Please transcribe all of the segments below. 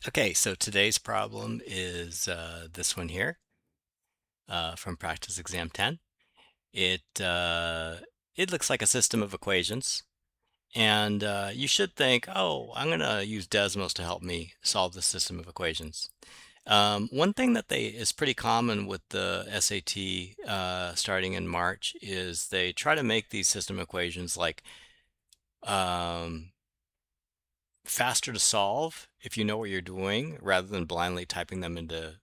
Okay, so today's problem is this one here from Practice Exam 10. It looks like a system of equations, and you should think, oh, I'm going to use Desmos to help me solve this system of equations. One thing that is pretty common with the SAT starting in March is they try to make these system equations like um, faster to solve if you know what you're doing rather than blindly typing them into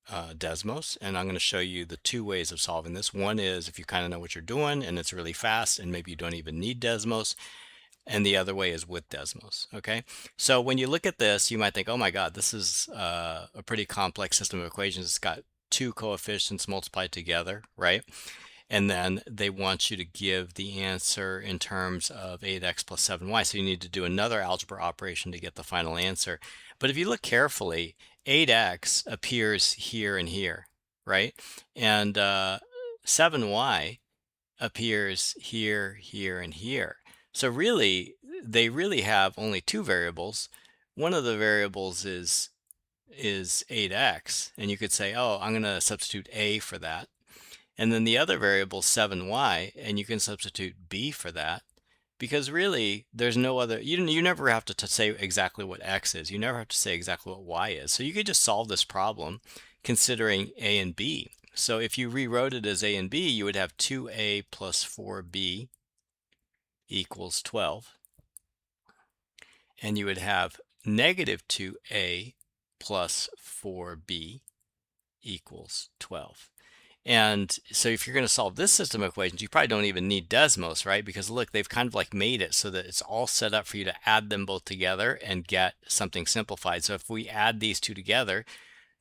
Desmos, and I'm going to show you the two ways of solving this. One is if you kind of know what you're doing and it's really fast and maybe you don't even need Desmos, and the other way is with Desmos. Okay, so when you look at this, you might think, oh my God, this is a pretty complex system of equations. It's got two coefficients multiplied together, right? And then they want you to give the answer in terms of 8x plus 7y. So you need to do another algebra operation to get the final answer. But if you look carefully, 8x appears here and here, right? And 7y appears here, here, and here. So really, they really have only two variables. One of the variables is 8x, and you could say, oh, I'm going to substitute a for that. And then the other variable 7y, and you can substitute b for that, because really there's no other, you never have to say exactly what x is. You never have to say exactly what y is. So you could just solve this problem considering a and b. So if you rewrote it as a and b, you would have 2a plus 4b equals 12. And you would have negative 2a plus 4b equals 12. And so if you're going to solve this system of equations, you probably don't even need Desmos, right? Because look, they've kind of like made it so that it's all set up for you to add them both together and get something simplified. So if we add these two together,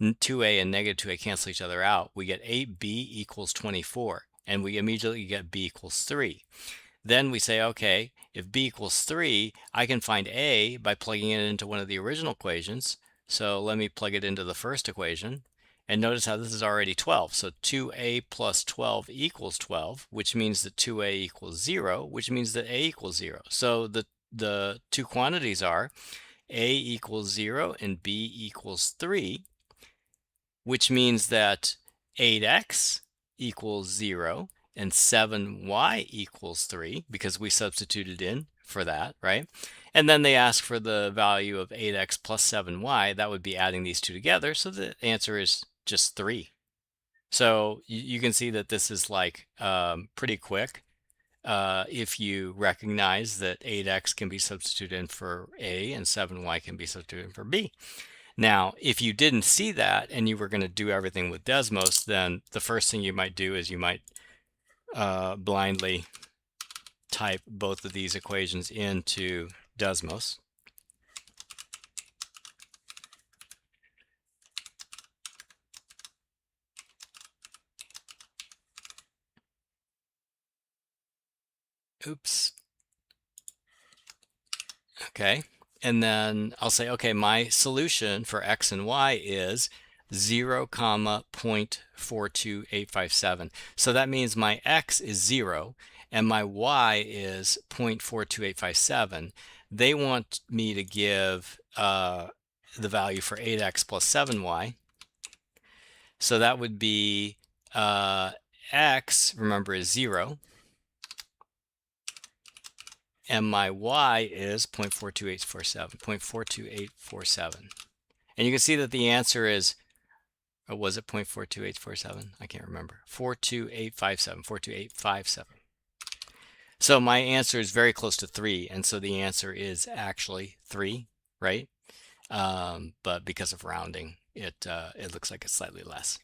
2a and negative 2a cancel each other out. We get 8b equals 24, and we immediately get b equals 3. Then we say, okay, if b equals 3, I can find a by plugging it into one of the original equations. So let me plug it into the first equation. And notice how this is already 12. So 2a plus 12 equals 12, which means that 2a equals 0, which means that a equals 0. So the two quantities are a equals 0 and b equals 3, which means that 8x equals 0 and 7y equals 3 because we substituted in for that, right? And then they ask for the value of 8x plus 7y. That would be adding these two together. So the answer is just 3. So you can see that this is like pretty quick if you recognize that 8x can be substituted in for a and 7y can be substituted in for b. Now, if you didn't see that and you were going to do everything with Desmos, then the first thing you might do is you might blindly type both of these equations into Desmos. Oops. Okay. And then I'll say, okay, my solution for x and y is 0, 0.42857. So that means my x is 0 and my y is 0.42857. They want me to give the value for 8x plus 7y. So that would be x, remember, is 0. And my y is 0.42847, 0.42847. And you can see that the answer is, or was it 0.42847? I can't remember. 42857, 42857. So my answer is very close to 3, and so the answer is actually 3, right? But because of rounding, it looks like it's slightly less.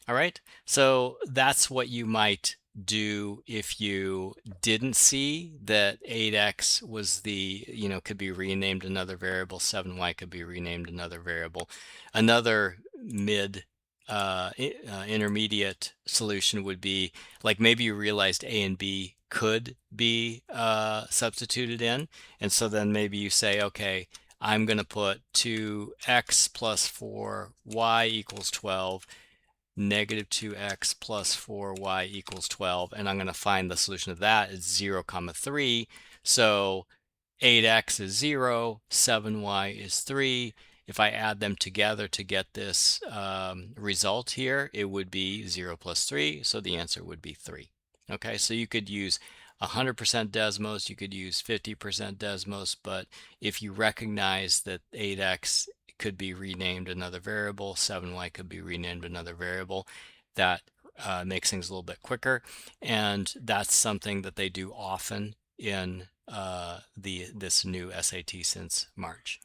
All right, so that's what you might do if you didn't see that 8x was could be renamed another variable, 7y could be renamed another variable. Another intermediate solution would be like maybe you realized a and b could be substituted in, and so then maybe you say, okay, I'm going to put 2x plus 4y equals 12, negative 2x plus 4y equals 12, and I'm going to find the solution of that is 0, 3. So 8x is 0, 7y is 3, If I add them together to get this result here, it would be 0 plus 3, so the answer would be 3. Okay, so you could use 100% Desmos, you could use 50% Desmos, but if you recognize that 8x could be renamed another variable, 7y could be renamed another variable, that makes things a little bit quicker, and that's something that they do often in this new SAT since March.